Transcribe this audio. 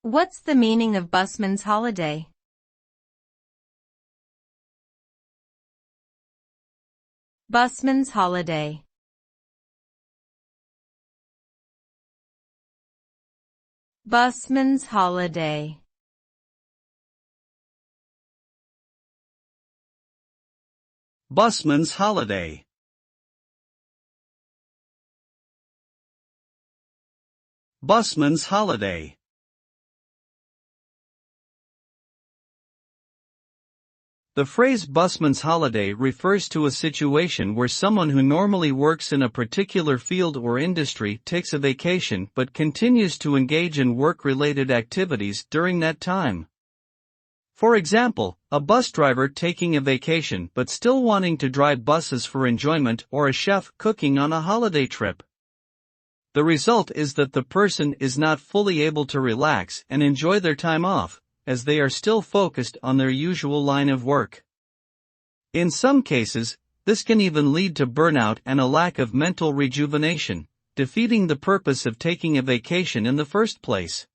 What's the meaning of busman's holiday? Busman's holiday. Busman's holiday. Busman's holiday. Busman's holiday. The phrase busman's holiday refers to a situation where someone who normally works in a particular field or industry takes a vacation but continues to engage in work-related activities during that time. For example, a bus driver taking a vacation but still wanting to drive buses for enjoyment, or a chef cooking on a holiday trip. The result is that the person is not fully able to relax and enjoy their time off, as they are still focused on their usual line of work. In some cases, this can even lead to burnout and a lack of mental rejuvenation, defeating the purpose of taking a vacation in the first place.